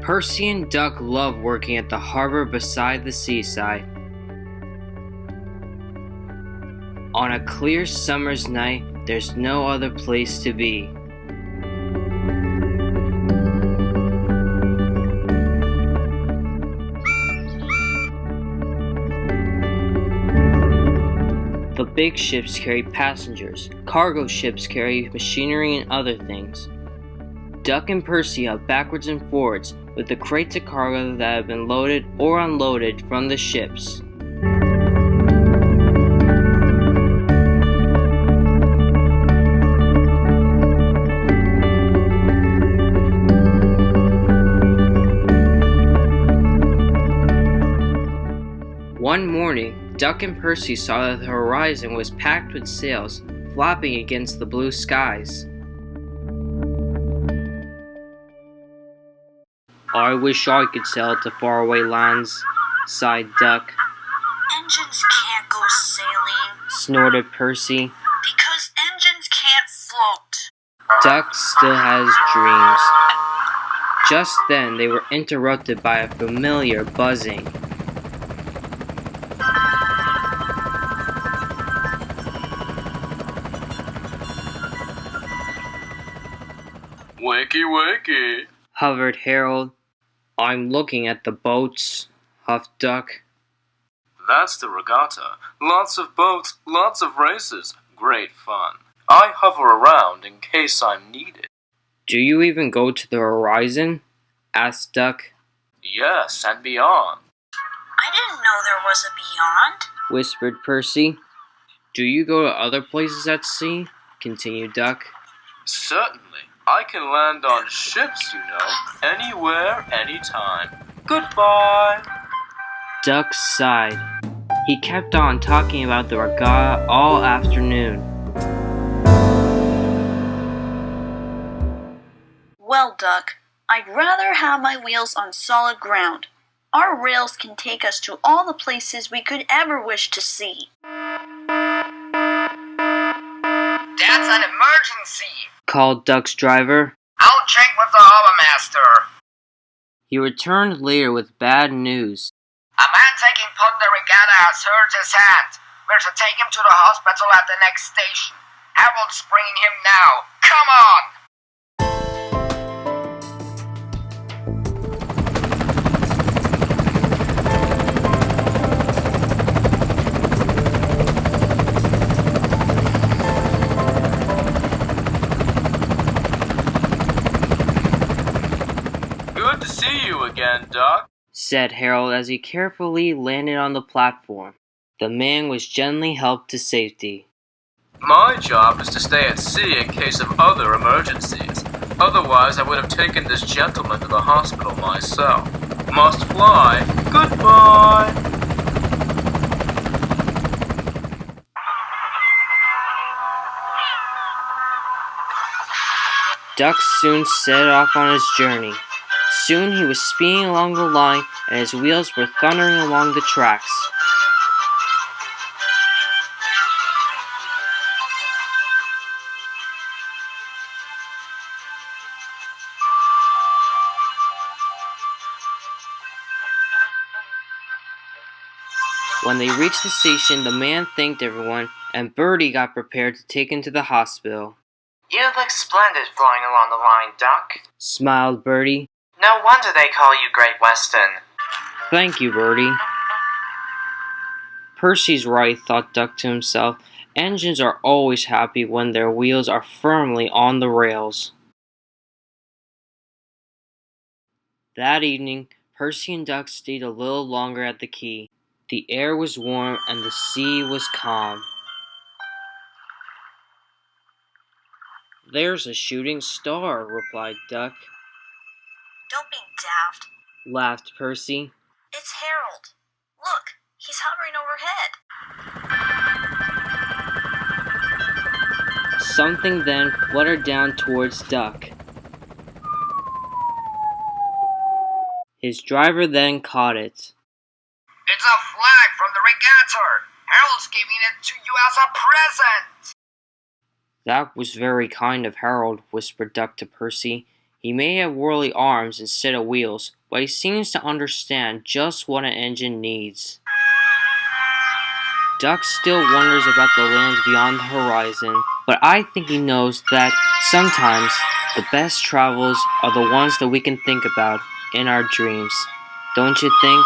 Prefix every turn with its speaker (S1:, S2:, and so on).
S1: Percy and Duck love working at the harbor beside the seaside. On a clear summer's night, there's no other place to be. The big ships carry passengers, cargo ships carry machinery and other things. Duck and Percy hop backwards and forwards with the crates of cargo that have been loaded or unloaded from the ships. One morning, Duck and Percy saw that the horizon was packed with sails, flapping against the blue skies. I wish I could sail to faraway lands, sighed Duck.
S2: Engines can't go sailing,
S1: Snorted Percy.
S2: because engines can't float.
S1: Duck still has dreams. Just then, they were interrupted by a familiar buzzing.
S3: Wakey, wakey,
S1: Hovered Harold. I'm looking at the boats, huffed Duck.
S3: That's the regatta. Lots of boats, lots of races. Great fun. I hover around in case I'm needed.
S1: Do you even go to the horizon? Asked Duck.
S3: Yes, and beyond.
S2: I didn't know there was a beyond.
S1: Whispered Percy. Do you go to other places at sea? Continued Duck.
S3: Certainly. I can land on ships, you know. Anywhere, anytime. Goodbye.
S1: Duck sighed. He kept on talking about the regatta all afternoon.
S2: Well, Duck, I'd rather have my wheels on solid ground. Our rails can take us to all the places we could ever wish to see.
S4: That's an emergency!
S1: Called Duck's driver.
S4: I'll check with the harbor master.
S1: He returned later with bad news.
S4: A man taking part in the regatta has hurt his hand. We're to take him to the hospital at the next station. Harold's bringing him now. Come on!
S3: Good to see you again, Duck.
S1: Said Harold as he carefully landed on the platform. The man was gently helped to safety.
S3: My job is to stay at sea in case of other emergencies. Otherwise, I would have taken this gentleman to the hospital myself. Must fly. Goodbye.
S1: Duck soon set off on his journey. Soon he was speeding along the line and his wheels were thundering along the tracks. When they reached the station, the man thanked everyone, and Bertie got prepared to take him to the hospital.
S5: You look splendid flying along the line, Duck.
S1: Smiled Bertie.
S5: No wonder they call you Great Western.
S1: Thank you, Bertie. Percy's right, thought Duck to himself. Engines are always happy when their wheels are firmly on the rails. That evening, Percy and Duck stayed a little longer at the quay. The air was warm and the sea was calm. There's a shooting star, replied Duck.
S2: Don't be daft.
S1: Laughed Percy.
S2: It's Harold. Look, he's hovering overhead.
S1: Something then fluttered down towards Duck. His driver then caught it.
S4: It's a flag from the regatta. Harold's giving it to you as a present.
S1: That was very kind of Harold, whispered Duck to Percy. He may have whirly arms instead of wheels, but he seems to understand just what an engine needs. Duck still wonders about the lands beyond the horizon, but I think he knows that sometimes the best travels are the ones that we can think about in our dreams. Don't you think?